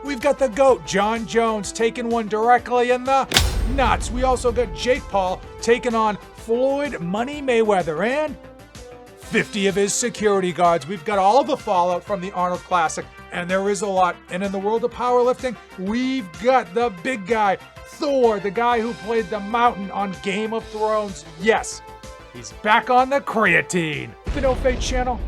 We've got the GOAT, Jon Jones, taking one directly in the nuts. We also got Jake Paul taking on Floyd Money Mayweather and 50 of his security guards. We've got all the fallout from the Arnold Classic, and there is a lot. And in the world of powerlifting, we've got the big guy, Thor, the guy who played the Mountain on Game of Thrones. Yes, he's back on the creatine. The No Fate channel,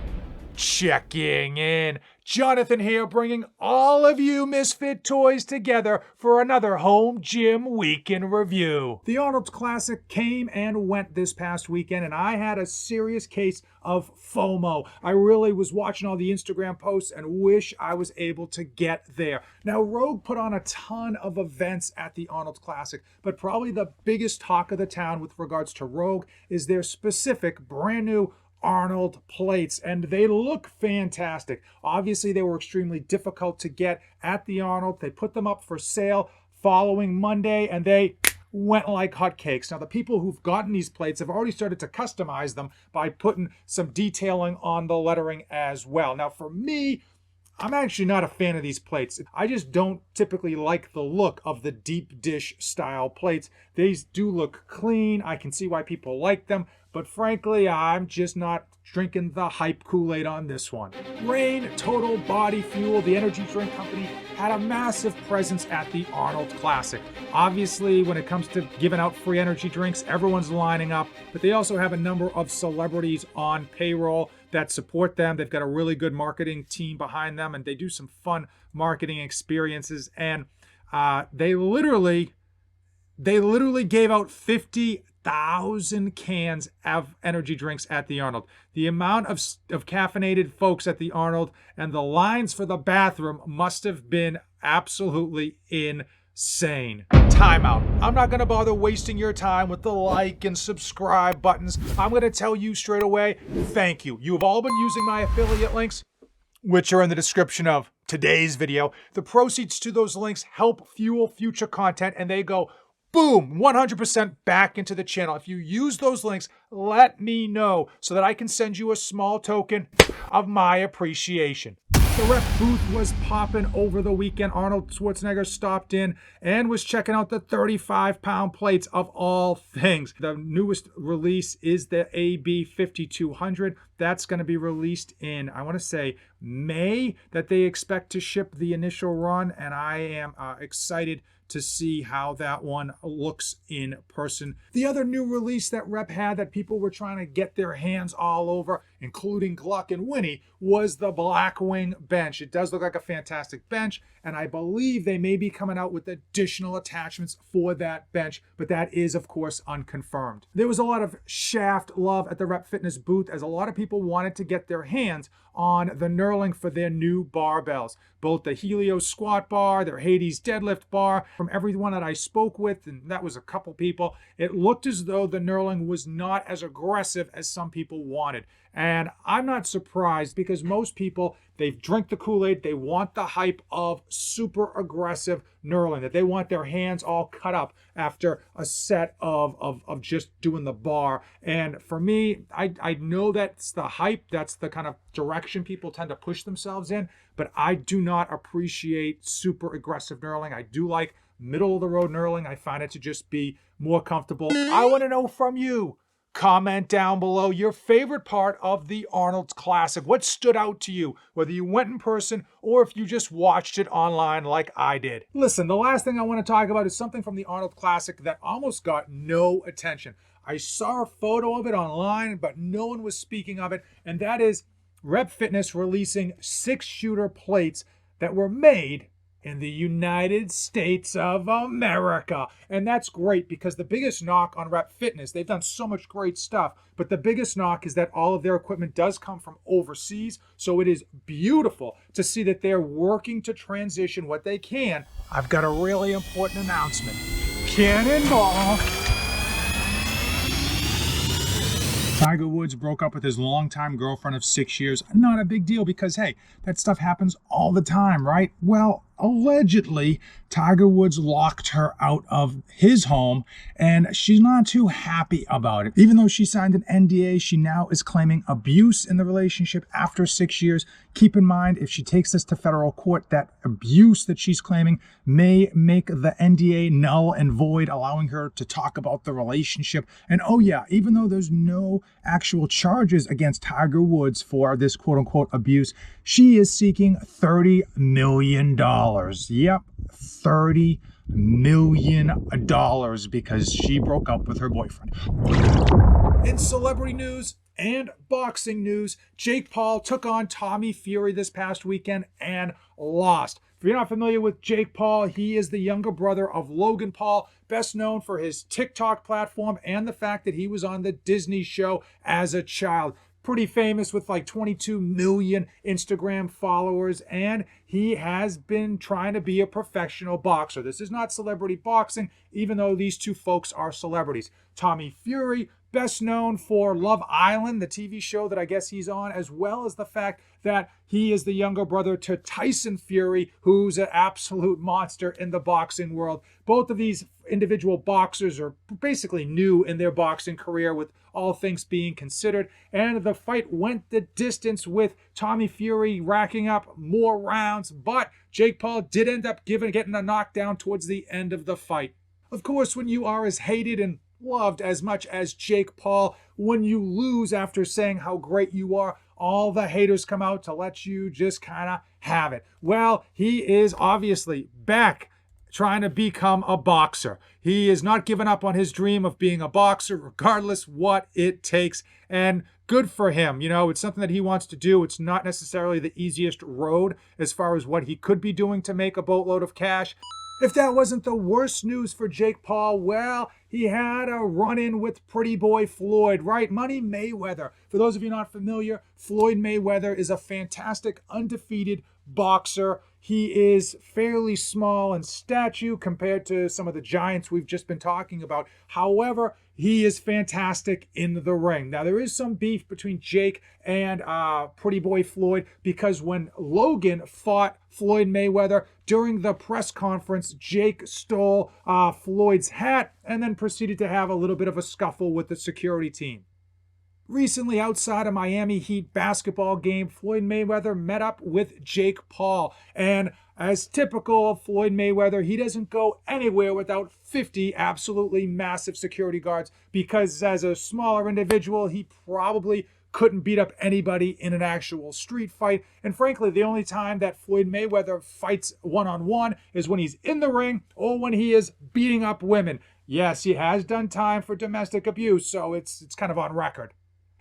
checking in. Jonathan here, bringing all of you misfit toys together for another home gym week in review. The Arnold Classic came and went this past weekend, and I had a serious case of FOMO. I really was watching all the Instagram posts and wish I was able to get there. Now, Rogue put on a ton of events at the Arnold Classic, but probably the biggest talk of the town with regards to Rogue is their specific brand new Arnold plates, and they look fantastic. Obviously, they were extremely difficult to get at the Arnold. They put them up for sale following Monday, and they went like hotcakes. Now, the people who've gotten these plates have already started to customize them by putting some detailing on the lettering as well. Now, for me, I'm actually not a fan of these plates. I just don't typically like the look of the deep dish style plates. These do look clean. I can see why people like them, but frankly, I'm just not drinking the hype Kool-Aid on this one. Rain Total Body Fuel, the energy drink company, had a massive presence at the Arnold Classic. Obviously, when it comes to giving out free energy drinks, everyone's lining up, but they also have a number of celebrities on payroll that support them. They've got a really good marketing team behind them, and they do some fun marketing experiences. And they literally gave out 50,000 cans of energy drinks at the Arnold. The amount of caffeinated folks at the Arnold and the lines for the bathroom must have been absolutely insane. Timeout. I'm not going to bother wasting your time with the like and subscribe buttons. I'm going to tell you straight away, thank you. You've all been using my affiliate links, which are in the description of today's video. The proceeds to those links help fuel future content, and they go boom, 100% back into the channel. If you use those links, let me know so that I can send you a small token of my appreciation. The rep booth was popping over the weekend. Arnold Schwarzenegger stopped in and was checking out the 35-pound plates of all things. The newest release is the AB 5200. That's going to be released in, I want to say, May, that they expect to ship the initial run, and I am excited to see how that one looks in person. The other new release that Rep had that people were trying to get their hands all over, including Gluck and Winnie, was the BlackWing Bench. It does look like a fantastic bench, and I believe they may be coming out with additional attachments for that bench, but that is, of course, unconfirmed. There was a lot of shaft love at the Rep Fitness booth, as a lot of people wanted to get their hands on the knurling for their new barbells. Both the Helios squat bar, their Hades deadlift bar. From everyone that I spoke with, and that was a couple people, it looked as though the knurling was not as aggressive as some people wanted. And I'm not surprised, because most people, they've drank the Kool-Aid, they want the hype of super aggressive knurling, that they want their hands all cut up after a set of just doing the bar. And for me, I know that's the hype, that's the kind of direction people tend to push themselves in, but I do not appreciate super aggressive knurling. I do like middle of the road knurling. I find it to just be more comfortable. I want to know from you. Comment down below your favorite part of the Arnold Classic. What stood out to you, whether you went in person or if you just watched it online like I did. Listen, the last thing I want to talk about is something from the Arnold Classic that almost got no attention. I saw a photo of it online, but no one was speaking of it, and that is Rep Fitness releasing 6-shooter plates that were made in the United States of America. And that's great, because the biggest knock on Rep Fitness, they've done so much great stuff, but the biggest knock is that all of their equipment does come from overseas. So it is beautiful to see that they're working to transition what they can. I've got a really important announcement. Cannonball! Tiger Woods broke up with his longtime girlfriend of 6 years. Not a big deal, because, hey, that stuff happens all the time, right? Well, allegedly Tiger Woods locked her out of his home, and she's not too happy about it. Even though she signed an NDA, she now is claiming abuse in the relationship after 6 years. Keep in mind, if she takes this to federal court, that abuse that she's claiming may make the NDA null and void, allowing her to talk about the relationship. And oh yeah, even though there's no actual charges against Tiger Woods for this quote-unquote abuse, she is seeking $30 million. Yep, $30 million because she broke up with her boyfriend. In celebrity news and boxing news, Jake Paul took on Tommy Fury this past weekend and lost. If you're not familiar with Jake Paul, he is the younger brother of Logan Paul, best known for his TikTok platform and the fact that he was on the Disney show as a child. Pretty famous with like 22 million Instagram followers, and he has been trying to be a professional boxer. This is not celebrity boxing, even though these two folks are celebrities. Tommy Fury, best known for Love Island, the TV show that I guess he's on, as well as the fact that he is the younger brother to Tyson Fury, who's an absolute monster in the boxing world. Both of these individual boxers are basically new in their boxing career, with all things being considered, and the fight went the distance with Tommy Fury racking up more rounds, but Jake Paul did end up getting a knockdown towards the end of the fight. Of course, when you are as hated and loved as much as Jake Paul, when you lose after saying how great you are, all the haters come out to let you just kind of have it. Well, he is obviously back trying to become a boxer. He is not giving up on his dream of being a boxer, regardless what it takes. And good for him. You know, it's something that he wants to do. It's not necessarily the easiest road as far as what he could be doing to make a boatload of cash. If that wasn't the worst news for Jake Paul, well, he had a run-in with pretty boy Floyd, right? Money Mayweather. For those of you not familiar, Floyd Mayweather is a fantastic, undefeated boxer. He is fairly small in stature compared to some of the giants we've just been talking about. However, he is fantastic in the ring. Now, there is some beef between Jake and pretty boy Floyd, because when Logan fought Floyd Mayweather during the press conference, Jake stole Floyd's hat and then proceeded to have a little bit of a scuffle with the security team. Recently, outside a Miami Heat basketball game, Floyd Mayweather met up with Jake Paul. And as typical of Floyd Mayweather, he doesn't go anywhere without 50 absolutely massive security guards, because as a smaller individual, he probably couldn't beat up anybody in an actual street fight. And frankly, the only time that Floyd Mayweather fights one-on-one is when he's in the ring or when he is beating up women. Yes, he has done time for domestic abuse, so it's kind of on record.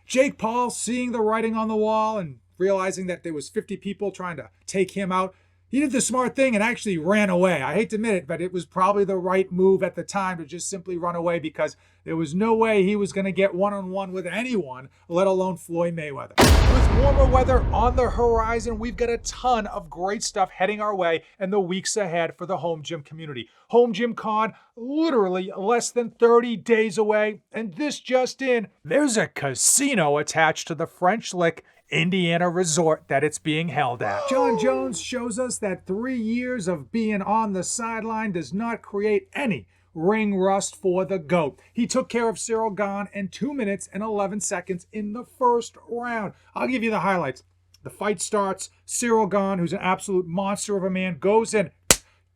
Jake Paul, seeing the writing on the wall and realizing that there was 50 people trying to take him out, he did the smart thing and actually ran away. I hate to admit it, but it was probably the right move at the time to just simply run away, because there was no way he was going to get one-on-one with anyone, let alone Floyd Mayweather. With warmer weather on the horizon, we've got a ton of great stuff heading our way in the weeks ahead for the home gym community. Home Gym Con, literally less than 30 days away, and this just in, there's a casino attached to the French Lick Indiana resort that it's being held at. Jon Jones shows us that 3 years of being on the sideline does not create any ring rust for the GOAT. He took care of Cyril Gane in 2 minutes and 11 seconds in the first round. I'll give you the highlights. The fight starts. Cyril Gane, who's an absolute monster of a man, goes in,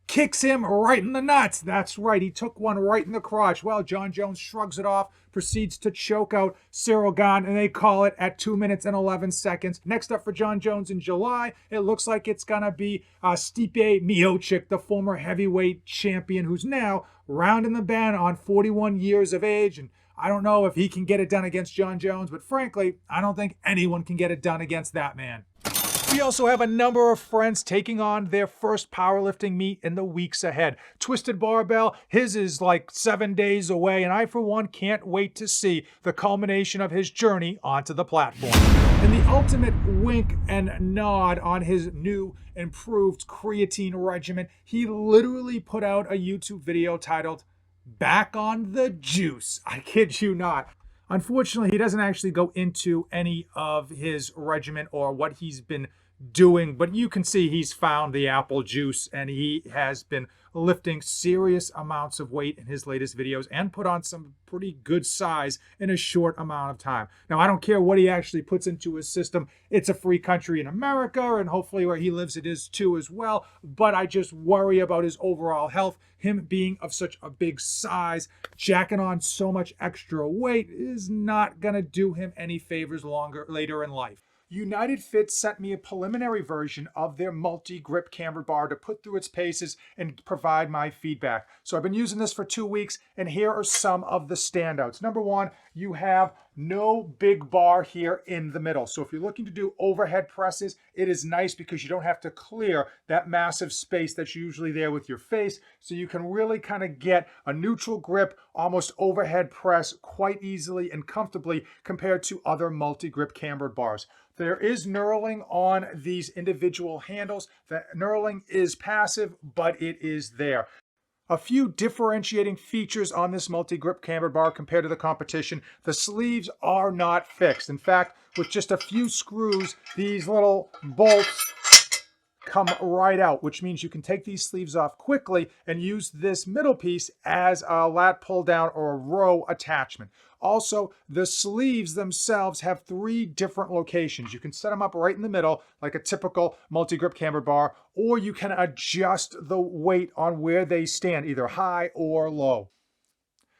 kicks him right in the nuts. That's right, he took one right in the crotch. Well, Jon Jones shrugs it off, proceeds to choke out Cyril Gane, and they call it at 2 minutes and 11 seconds. Next up for Jon Jones in July, it looks like it's going to be Stipe Miocic, the former heavyweight champion, who's now rounding the bend on 41 years of age. And I don't know if he can get it done against Jon Jones, but frankly, I don't think anyone can get it done against that man. We also have a number of friends taking on their first powerlifting meet in the weeks ahead. Twisted Barbell, his is like 7 days away, and I, for one, can't wait to see the culmination of his journey onto the platform. And the ultimate wink and nod on his new improved creatine regimen, he literally put out a YouTube video titled, "Back on the Juice." I kid you not. Unfortunately, he doesn't actually go into any of his regimen or what he's been doing, but you can see he's found the apple juice and he has been lifting serious amounts of weight in his latest videos and put on some pretty good size in a short amount of time. Now, I don't care what he actually puts into his system. It's a free country in America, and hopefully where he lives it is too as well, but I just worry about his overall health. Him being of such a big size, jacking on so much extra weight is not going to do him any favors later in life. United Fit sent me a preliminary version of their MultiGrip cambered bar to put through its paces and provide my feedback. So I've been using this for 2 weeks, and here are some of the standouts. Number one, you have no big bar here in the middle. So if you're looking to do overhead presses, it is nice because you don't have to clear that massive space that's usually there with your face. So you can really kind of get a neutral grip, almost overhead press quite easily and comfortably compared to other MultiGrip cambered bars. There is knurling on these individual handles. The knurling is passive, but it is there. A few differentiating features on this MultiGrip cambered bar compared to the competition. The sleeves are not fixed. In fact, with just a few screws, these little bolts come right out, which means you can take these sleeves off quickly and use this middle piece as a lat pull down or a row attachment. Also, the sleeves themselves have 3 different locations. You can set them up right in the middle, like a typical MultiGrip cambered bar, or you can adjust the weight on where they stand, either high or low.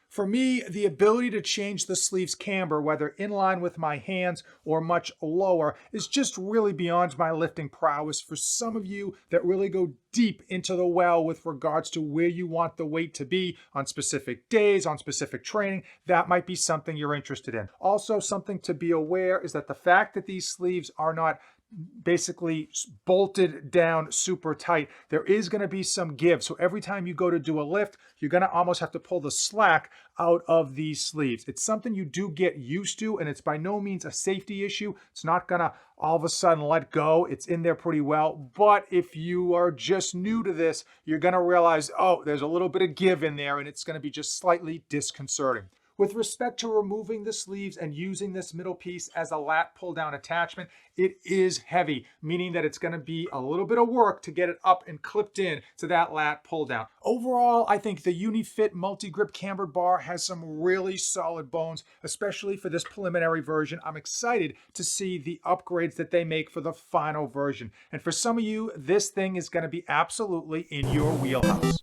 For me, the ability to change the sleeve's camber, whether in line with my hands or much lower, is just really beyond my lifting prowess. For some of you that really go deep into the well with regards to where you want the weight to be on specific days, on specific training, that might be something you're interested in. Also, something to be aware is that the fact that these sleeves are not basically bolted down super tight, there is going to be some give. So every time you go to do a lift, you're going to almost have to pull the slack out of these sleeves. It's something you do get used to, and it's by no means a safety issue. It's not going to all of a sudden let go. It's in there pretty well. But if you are just new to this, you're going to realize, oh, there's a little bit of give in there, and it's going to be just slightly disconcerting. With respect to removing the sleeves and using this middle piece as a lat pull down attachment, it is heavy, meaning that it's going to be a little bit of work to get it up and clipped in to that lat pull down. Overall, I think the UniFit MultiGrip cambered bar has some really solid bones, especially for this preliminary version. I'm excited to see the upgrades that they make for the final version. And for some of you, this thing is going to be absolutely in your wheelhouse.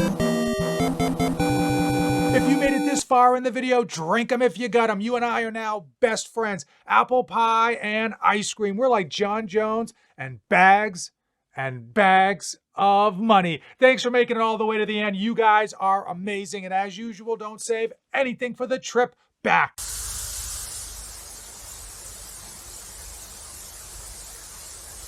If you made it this far in the video, drink them if you got them. You and I are now best friends. Apple pie and ice cream. We're like Jon Jones and bags of money. Thanks for making it all the way to the end. You guys are amazing. And as usual, don't save anything for the trip back.